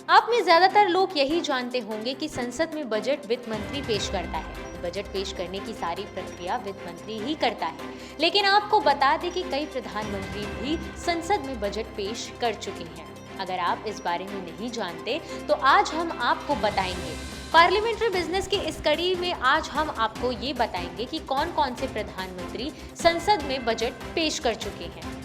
आप में ज्यादातर लोग यही जानते होंगे कि संसद में बजट वित्त मंत्री पेश करता है। बजट पेश करने की सारी प्रक्रिया वित्त मंत्री ही करता है। लेकिन आपको बता दें कि कई प्रधानमंत्री भी संसद में बजट पेश कर चुके हैं। अगर आप इस बारे में नहीं जानते तो आज हम आपको बताएंगे। पार्लियामेंट्री बिजनेस की इस कड़ी में आज हम आपको ये बताएंगे कि कौन कौन से प्रधानमंत्री संसद में बजट पेश कर चुके हैं।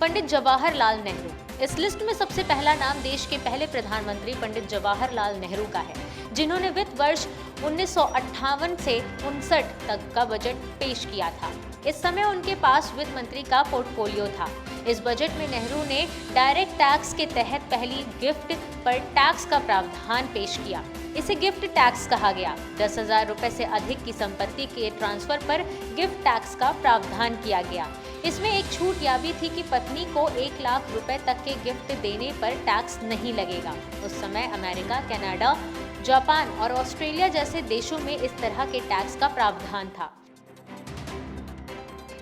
पंडित जवाहरलाल नेहरू। इस लिस्ट में सबसे पहला नाम देश के पहले प्रधानमंत्री पंडित जवाहरलाल नेहरू का है, जिन्होंने वित्त वर्ष 1958 से 59 तक का बजट पेश किया था। इस समय उनके पास वित्त मंत्री का पोर्टफोलियो था। इस बजट में नेहरू ने डायरेक्ट टैक्स के तहत पहली गिफ्ट पर टैक्स का प्रावधान पेश किया। इसे गिफ्ट टैक्स कहा गया। 10,000 रुपए से अधिक की संपत्ति के ट्रांसफर पर गिफ्ट टैक्स का प्रावधान किया गया। इसमें एक छूट यह भी थी कि पत्नी को 1 लाख रुपए तक के गिफ्ट देने पर टैक्स नहीं लगेगा। उस समय अमेरिका, कनाडा, जापान और ऑस्ट्रेलिया जैसे देशों में इस तरह के टैक्स का प्रावधान था।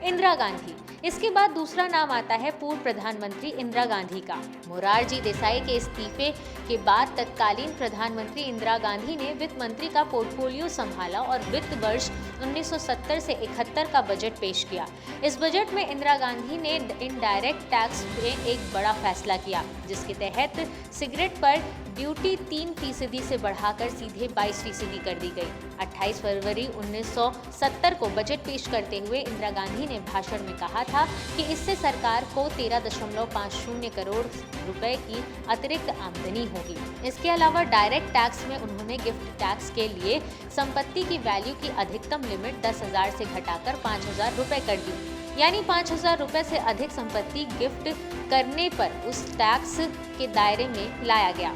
इंदिरा गांधी। इसके बाद दूसरा नाम आता है पूर्व प्रधानमंत्री इंदिरा गांधी का। मोरारजी देसाई के इस्तीफे के बाद तत्कालीन प्रधानमंत्री इंदिरा गांधी ने वित्त मंत्री का पोर्टफोलियो संभाला और वित्त वर्ष 1970 से 71 का बजट पेश किया। इस बजट में इंदिरा गांधी ने इनडायरेक्ट टैक्स में एक बड़ा फैसला किया, जिसके तहत सिगरेट पर ड्यूटी 3% से बढ़ाकर सीधे 22% कर दी गई। 28 फरवरी 1970 को बजट पेश करते हुए इंदिरा गांधी ने भाषण में कहा था कि इससे सरकार को 13.50 करोड़ रुपए की अतिरिक्त आमदनी होगी। इसके अलावा डायरेक्ट टैक्स में उन्होंने गिफ्ट टैक्स के लिए संपत्ति की वैल्यू की अधिकतम लिमिट 10,000 से घटाकर 5,000 रुपए कर दी। यानी 5,000 रुपए से अधिक संपत्ति गिफ्ट करने पर उस टैक्स के दायरे में लाया गया।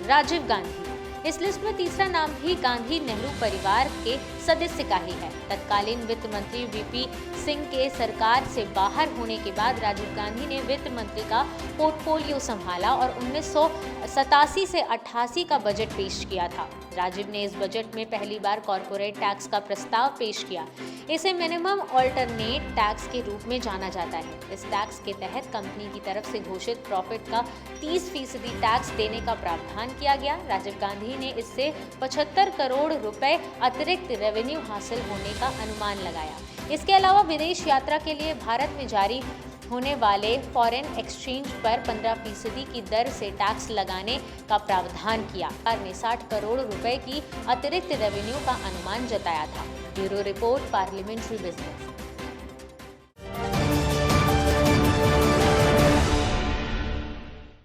राजीव गांधी। इस लिस्ट में तीसरा नाम भी गांधी नेहरू परिवार के सदस्य का ही है। तत्कालीन वित्त मंत्री वीपी सिंह के सरकार से बाहर होने के बाद राजीव गांधी ने वित्त मंत्री का पोर्टफोलियो संभाला और 1987 से 88 का बजट पेश किया था। राजीव ने इस बजट में पहली बार कॉर्पोरेट टैक्स का प्रस्ताव पेश किया। इसे मिनिमम ऑल्टरनेट टैक्स के रूप में जाना जाता है। इस टैक्स के तहत कंपनी की तरफ से घोषित प्रॉफिट का 30% टैक्स देने का प्रावधान किया गया। राजीव गांधी ने इससे 75 करोड़ रुपए अतिरिक्त रेवेन्यू हासिल होने का अनुमान लगाया। इसके अलावा विदेश यात्रा के लिए भारत में जारी होने वाले फॉरेन एक्सचेंज पर 15% की दर से टैक्स लगाने का प्रावधान किया। सरकार ने 60 करोड़ रुपए की अतिरिक्त रेवेन्यू का अनुमान जताया था। Bureau report, parliamentary business.